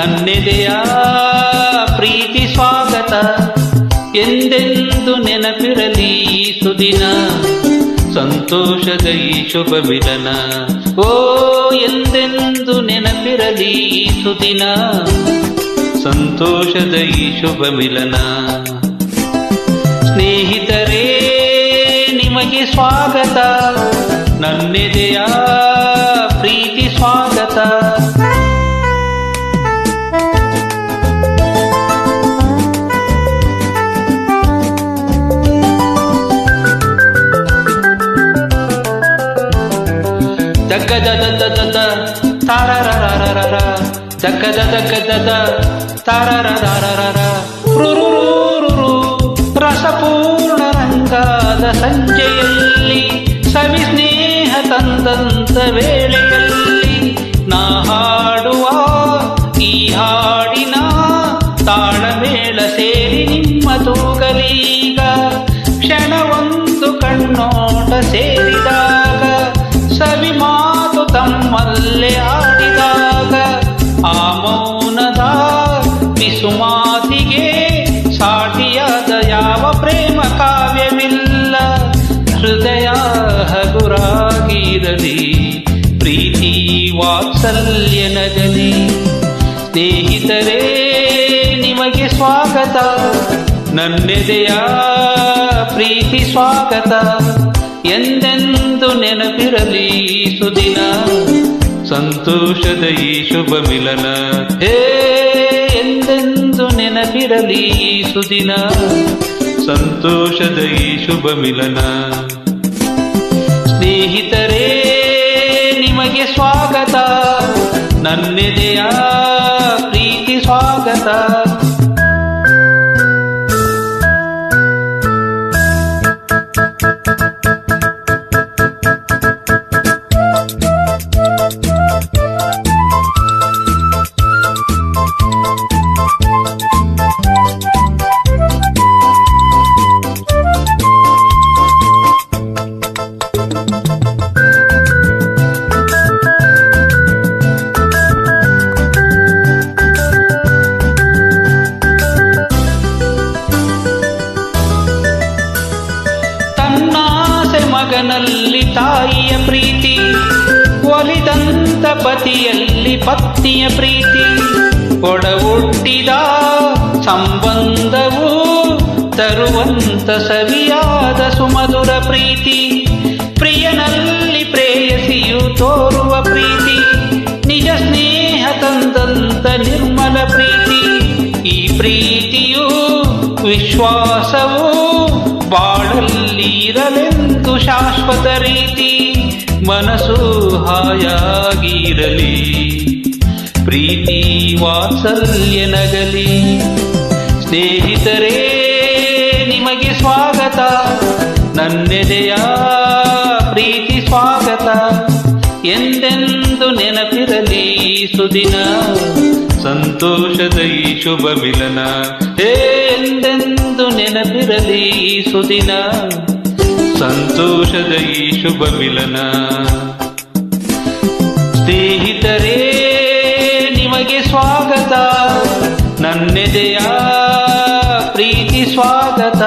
ನನ್ನೆದೆಯ ಪ್ರೀತಿ ಸ್ವಾಗತ. ಎಂದೆಂದು ನೆನಪಿರಲಿ ಈ ಸುದಿನ, ಸಂತೋಷದ ಈ ಶುಭ ಮಿಲನ. ಓ ಎಂದೆಂದು ನೆನಪಿರಲಿ ಈ ಸುದಿನ, ಸಂತೋಷದ ಈ ಶುಭ ಮಿಲನ. ಸ್ನೇಹಿತರೇ ನಿಮಗೆ ಸ್ವಾಗತ, ನನ್ನೆದೆಯ ಪ್ರೀತಿ ಸ್ವಾಗತ. ದಗ್ಗದ ತಾರರರರರ, ದಗ್ಗದ ತಾರರರರರ, ರುರುರುರುರು. ರಸಪೂರ್ಣ ರಂಗಾದ ಸಂಜೆಯಲ್ಲಿ, ಸವಿ ಸ್ನೇಹ ತಂದಂತ ವೇಳೆಯಲ್ಲಿ, ನಾ ಹಾಡುವ ಈ ಹಾಡಿನ ತಾಳಮೇಳ ಸೇರಿ ನಿಮ್ಮ ತೂಗಲೀಗ. ಕ್ಷಣವೊಂದು ಕಣ್ಣೋಟ ಸೇರಿದಾಗ, ಸವಿ ಮಾತು ತಮ್ಮಲ್ಲೇ ಆಡಿದಾಗ, ಆ ಮೌನದ ಪಿಸುಮಾತಿಗೆ ಸಾಟಿಯಾದ ಯಾವ ಪ್ರೇಮ ಕಾವ್ಯವಿಲ್ಲ. ಹೃದಯ ಹಗುರಾಗಿರಲಿ, ಪ್ರೀತಿ ವಾತ್ಸಲ್ಯ ನಗಲಿ. ಸ್ನೇಹಿತರೇ ನಿಮಗೆ ಸ್ವಾಗತ, ನನ್ನೆದೆಯ ಪ್ರೀತಿ ಸ್ವಾಗತ. ಎಂದೆಂದು ನೆನಪಿರಲಿ ಈ ಸುದಿನ, ಸಂತೋಷದ ಈ ಶುಭ ಮಿಲನ. ಎಂದೆಂದು ನೆನಪಿರಲಿ ಈ ಸುದಿನ, ಸಂತೋಷದ ಈ ಶುಭ ಮಿಲನ. ಸ್ನೇಹಿತರೇ ನಿಮಗೆ ಸ್ವಾಗತ, ನನ್ನೆದೆಯ ಪ್ರೀತಿ ಸ್ವಾಗತ. ಮಗನಲ್ಲಿ ತಾಯಿಯ ಪ್ರೀತಿ, ಒಲಿದಂತ ಪತಿಯಲ್ಲಿ ಪತ್ನಿಯ ಪ್ರೀತಿ, ಒಡ ಹುಟ್ಟಿದ ಸಂಬಂಧವು ತರುವಂತ ಸವಿಯಾದ ಸುಮಧುರ ಪ್ರೀತಿ. ಪ್ರಿಯನಲ್ಲಿ ಪ್ರೇಯಸಿಯು ತೋರುವ ಪ್ರೀತಿ, ನಿಜ ಸ್ನೇಹ ತಂದಂತ ನಿರ್ಮಲ ಪ್ರೀತಿ. ಈ ಪ್ರೀತಿಯು ವಿಶ್ವಾಸವು ಬಾಳಲ್ಲಿ ಇರಲೆಂದು ಶಾಶ್ವತ ರೀತಿ. ಮನಸ್ಸು ಹಾಯಾಗಿರಲಿ, ಪ್ರೀತಿ ವಾತ್ಸಲ್ಯ ನಗಲಿ. ಸ್ನೇಹಿತರೇ ನಿಮಗೆ ಸ್ವಾಗತ, ನನ್ನೆದೆಯ ಪ್ರೀತಿ ಸ್ವಾಗತ. ಎಂದೆಂದು ನೆನಪಿರಲಿ ಈ ಸುದಿನ, ಸಂತೋಷದ ಈ ಶುಭ ಮಿಲನ. ಎಂದೆಂದು ನೆನಪಿರಲಿ ಈ ಸುದಿನ, ಸಂತೋಷದ ಈ ಶುಭ ಮಿಲನ. ಸ್ನೇಹಿತರೇ ನಿಮಗೆ ಸ್ವಾಗತ, ನನ್ನೆದೆಯ ಪ್ರೀತಿ ಸ್ವಾಗತ.